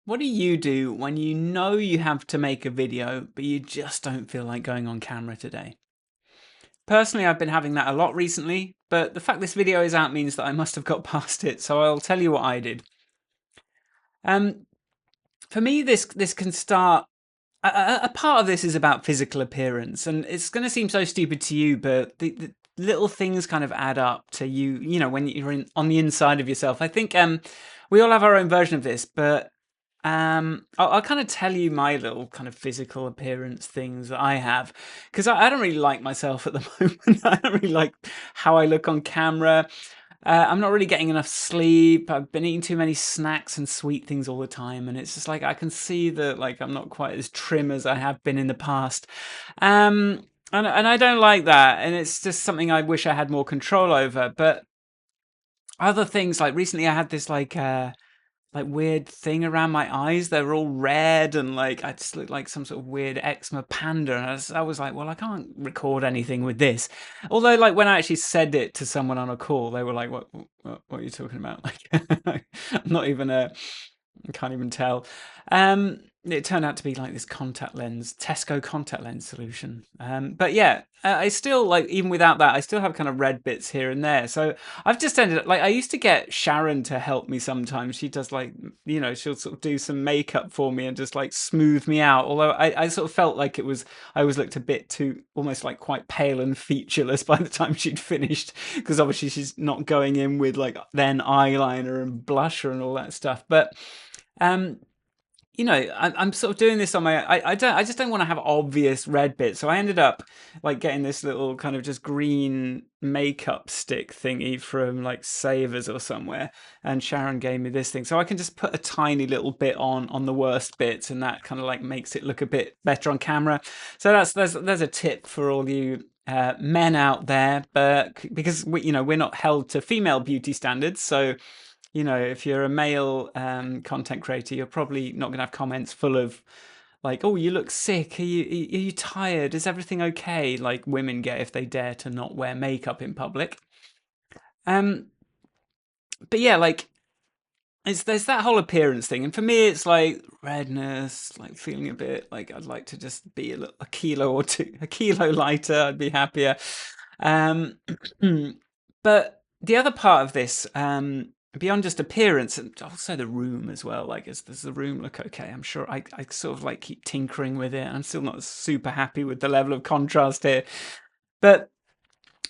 What do you do when you know you have to make a video, but you just don't feel like going on camera today? Personally, I've been having that a lot recently, but the fact this video is out means that I must have got past it, so I'll tell you what I did. Um, for me, this can start. A part of this is about physical appearance, and it's going to seem so stupid to you, but the little things kind of add up to you. You know, when you're on the inside of yourself. I think we all have our own version of this, but I'll kind of tell you my little kind of physical appearance things that I have, because I don't really like myself at the moment. I don't really like how I look on camera. I'm not really getting enough sleep. I've been eating too many snacks and sweet things all the time, and it's just like I can see that like I'm not quite as trim as I have been in the past. And I don't like that, and it's just something I wish I had more control over. But other things, like recently I had this like weird thing around my eyes. They were all red, and like I just looked like some sort of weird eczema panda. And I was like, well, I can't record anything with this. Although, like when I actually said it to someone on a call, they were like, what are you talking about? Like, I'm not even I can't even tell. It turned out to be like this contact lens, Tesco contact lens solution. But yeah, I still like, even without that, I still have kind of red bits here and there. So I've just ended up like, I used to get Sharon to help me sometimes. She does like, she'll sort of do some makeup for me and just like smooth me out. Although I sort of felt like I always looked a bit too, almost like quite pale and featureless by the time she'd finished. Because obviously she's not going in with like then eyeliner and blusher and all that stuff. But um, I'm sort of doing this on my. I just don't want to have obvious red bits. So I ended up like getting this little kind of just green makeup stick thingy from like Savers or somewhere, and Sharon gave me this thing, so I can just put a tiny little bit on the worst bits, and that kind of like makes it look a bit better on camera. So there's a tip for all you men out there, but because we're not held to female beauty standards, so if you're a male content creator, you're probably not going to have comments full of like, "Oh, you look sick. Are you tired? Is everything okay?" Like women get if they dare to not wear makeup in public. Um, but yeah, like there's that whole appearance thing, and for me, it's like redness, like feeling a bit like I'd like to just be a kilo or two, a kilo lighter. I'd be happier. Um, but the other part of this, beyond just appearance, and also the room as well. Like, does the room look okay? I'm sure I sort of like keep tinkering with it. I'm still not super happy with the level of contrast here, but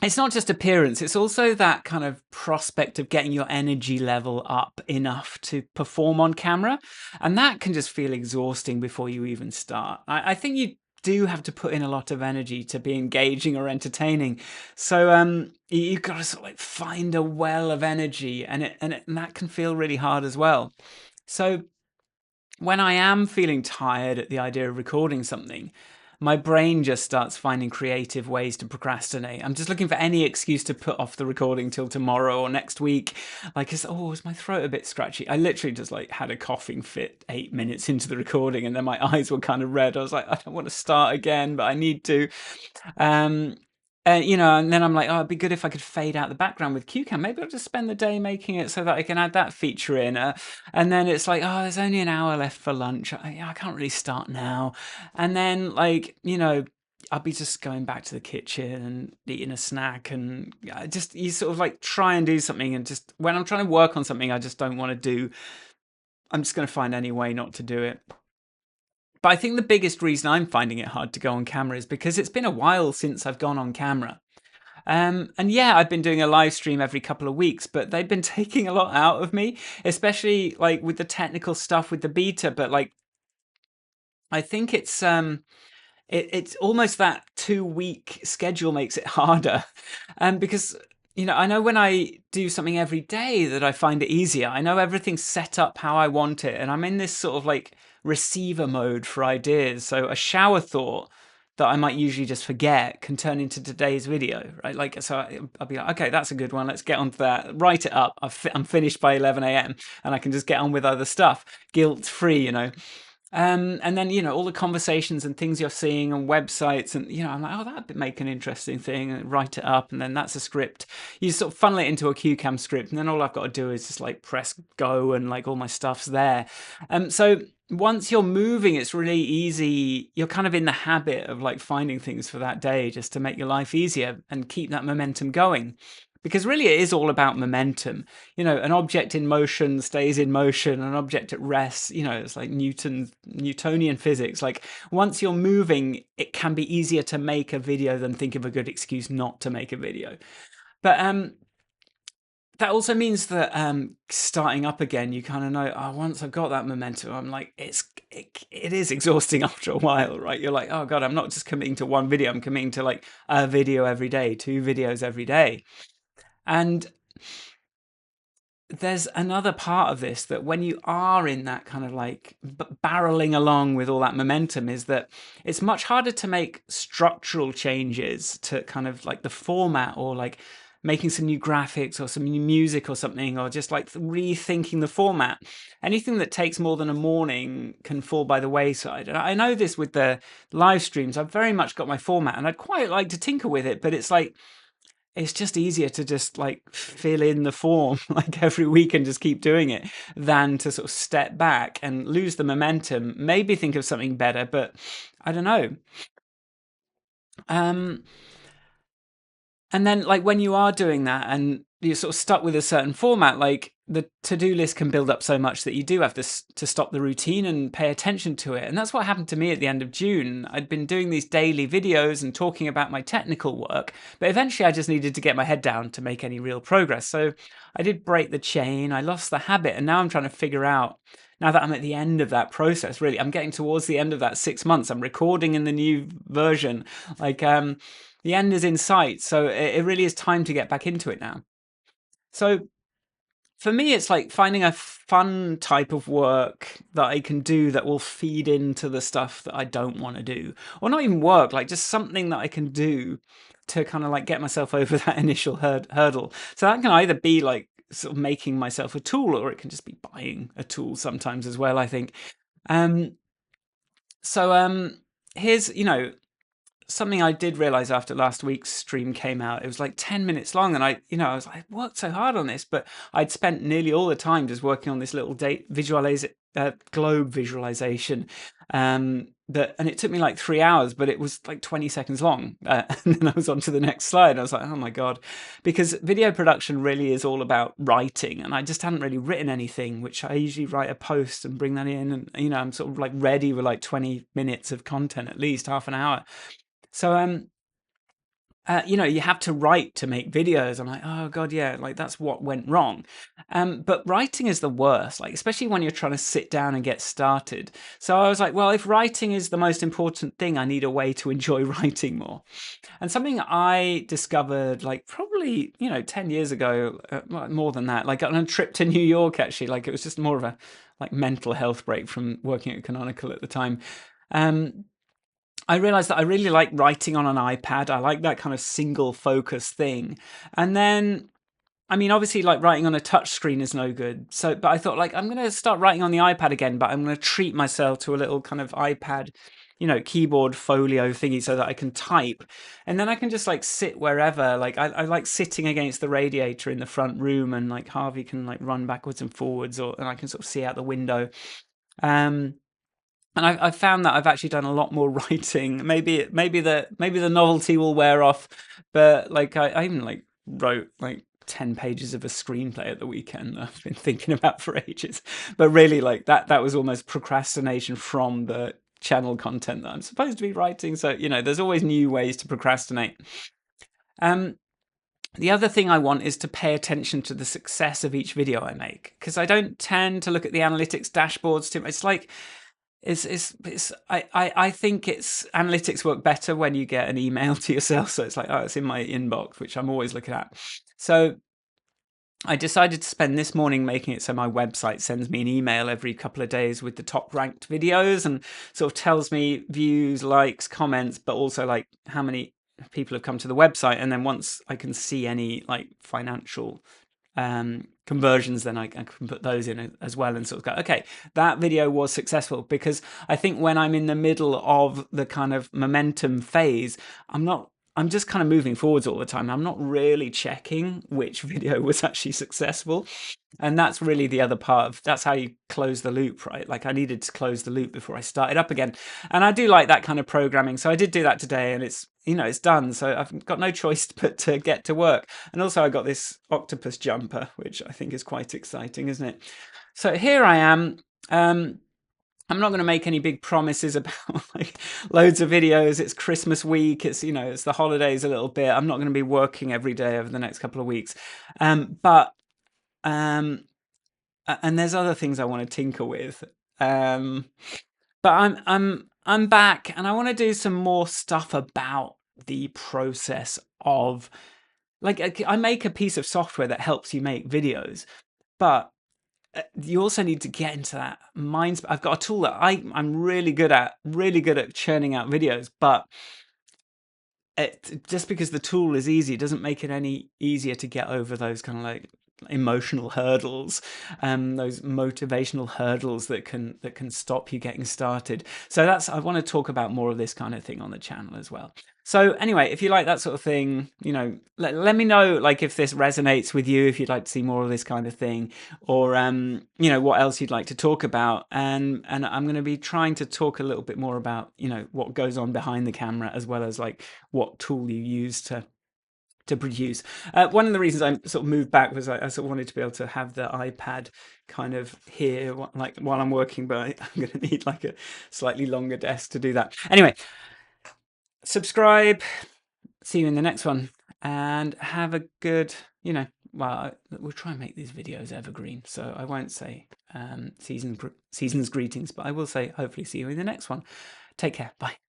it's not just appearance, it's also that kind of prospect of getting your energy level up enough to perform on camera. And that can just feel exhausting before you even start. I think you do have to put in a lot of energy to be engaging or entertaining. So you've got to sort of like find a well of energy, and that can feel really hard as well. So when I am feeling tired at the idea of recording something, my brain just starts finding creative ways to procrastinate. I'm just looking for any excuse to put off the recording till tomorrow or next week. Like, is my throat a bit scratchy? I literally just like had a coughing fit 8 minutes into the recording, and then my eyes were kind of red. I was like, I don't want to start again, but I need to. Um, and then I'm like, oh, it'd be good if I could fade out the background with CueCam. Maybe I'll just spend the day making it so that I can add that feature in. And then it's like, oh, there's only an hour left for lunch. I can't really start now. And then, like, I'll be just going back to the kitchen and eating a snack, and just you sort of like try and do something. And just when I'm trying to work on something, I just don't want to do. I'm just going to find any way not to do it. But I think the biggest reason I'm finding it hard to go on camera is because it's been a while since I've gone on camera. And yeah, I've been doing a live stream every couple of weeks, but they've been taking a lot out of me, especially like with the technical stuff with the beta. But like, I think it's almost that 2 week schedule makes it harder, because I know when I do something every day that I find it easier. I know everything's set up how I want it, and I'm in this sort of like receiver mode for ideas. So a shower thought that I might usually just forget can turn into today's video, right? Like, so I'll be like, okay, that's a good one. Let's get on to that. Write it up. I'm finished by 11 a.m. and I can just get on with other stuff, guilt free. And then, all the conversations and things you're seeing on websites, and, I'm like, oh, that'd make an interesting thing, and write it up, and then that's a script. You sort of funnel it into a CueCam script, and then all I've got to do is just like press go, and like all my stuff's there. So once you're moving, it's really easy. You're kind of in the habit of like finding things for that day just to make your life easier and keep that momentum going. Because really, it is all about momentum. An object in motion stays in motion, an object at rest, it's like Newtonian physics. Like once you're moving, it can be easier to make a video than think of a good excuse not to make a video. But that also means that starting up again, you kind of know, oh, once I've got that momentum, I'm like, it is exhausting after a while, right? You're like, oh God, I'm not just committing to one video, I'm committing to like a video every day, 2 videos every day. And there's another part of this, that when you are in that kind of like barreling along with all that momentum, is that it's much harder to make structural changes to kind of like the format, or like making some new graphics or some new music or something, or just like rethinking the format. Anything that takes more than a morning can fall by the wayside. And I know this with the live streams. I've very much got my format, and I'd quite like to tinker with it, but it's like, it's just easier to just like fill in the form like every week and just keep doing it, than to sort of step back and lose the momentum, maybe think of something better, but I don't know. And then like when you are doing that and you're sort of stuck with a certain format, like the to-do list can build up so much that you do have to stop the routine and pay attention to it. And that's what happened to me at the end of June. I'd been doing these daily videos and talking about my technical work, but eventually I just needed to get my head down to make any real progress. So I did break the chain, I lost the habit, and now I'm trying to figure out, now that I'm at the end of that process, really, I'm getting towards the end of that 6 months. I'm recording in the new version. Like, the end is in sight, so it really is time to get back into it now. So for me, it's like finding a fun type of work that I can do that will feed into the stuff that I don't want to do. Or not even work, like just something that I can do to kind of like get myself over that initial hurdle. So that can either be like sort of making myself a tool, or it can just be buying a tool sometimes as well, I think. Um, so here's, something I did realize after last week's stream came out. It was like 10 minutes long, and I was like, I worked so hard on this, but I'd spent nearly all the time just working on this little globe visualization. And it took me like 3 hours, but it was like 20 seconds long. And then I was on to the next slide. I was like, oh my God, because video production really is all about writing. And I just hadn't really written anything, which I usually write a post and bring that in. And, I'm sort of like ready with like 20 minutes of content, at least half an hour. So, you have to write to make videos. I'm like, oh God, yeah, like that's what went wrong. But writing is the worst, like especially when you're trying to sit down and get started. So I was like, well, if writing is the most important thing, I need a way to enjoy writing more. And something I discovered, like probably 10 years ago, more than that, like on a trip to New York, actually, like it was just more of a like mental health break from working at Canonical at the time. I realized that I really like writing on an iPad. I like that kind of single focus thing. And then, I mean, obviously, like writing on a touch screen is no good. So, but I thought, like, I'm going to start writing on the iPad again, but I'm going to treat myself to a little kind of iPad, keyboard folio thingy so that I can type. And then I can just like sit wherever. Like, I like sitting against the radiator in the front room, and like Harvey can like run backwards and forwards, and I can sort of see out the window. And I've found that I've actually done a lot more writing. Maybe the novelty will wear off, but like I even like wrote like 10 pages of a screenplay at the weekend that I've been thinking about for ages. But really, like that was almost procrastination from the channel content that I'm supposed to be writing. So there's always new ways to procrastinate. The other thing I want is to pay attention to the success of each video I make, because I don't tend to look at the analytics dashboards too much. It's like I think it's analytics work better when you get an email to yourself. So it's like, oh, it's in my inbox, which I'm always looking at. So I decided to spend this morning making it so my website sends me an email every couple of days with the top ranked videos, and sort of tells me views, likes, comments, but also like how many people have come to the website. And then once I can see any like financial conversions, then I can put those in as well and sort of go, okay, that video was successful. Because I think when I'm in the middle of the kind of momentum phase, I'm just kind of moving forwards all the time. I'm not really checking which video was actually successful. And that's really the other part of, that's how you close the loop, right? Like I needed to close the loop before I started up again. And I do like that kind of programming. So I did do that today, and it's, it's done. So I've got no choice but to get to work. And also I got this octopus jumper, which I think is quite exciting, isn't it? So here I am. I'm not going to make any big promises about like loads of videos. It's Christmas week. It's, it's the holidays a little bit. I'm not going to be working every day over the next couple of weeks. But and there's other things I want to tinker with. But I'm back, and I want to do some more stuff about the process of, like, I make a piece of software that helps you make videos, but you also need to get into that mindset. I've got a tool that I'm really good at churning out videos, but just because the tool is easy doesn't make it any easier to get over those kind of like emotional hurdles, those motivational hurdles that can stop you getting started. So I want to talk about more of this kind of thing on the channel as well. So anyway, if you like that sort of thing, let me know, like, if this resonates with you, if you'd like to see more of this kind of thing, or what else you'd like to talk about. And I'm going to be trying to talk a little bit more about what goes on behind the camera, as well as like what tool you use to produce. One of the reasons I sort of moved back was I sort of wanted to be able to have the iPad kind of here, like while I'm working, but I'm going to need like a slightly longer desk to do that. Anyway, subscribe. See you in the next one, and have a good, well, we'll try and make these videos evergreen. So I won't say season's greetings, but I will say hopefully see you in the next one. Take care. Bye.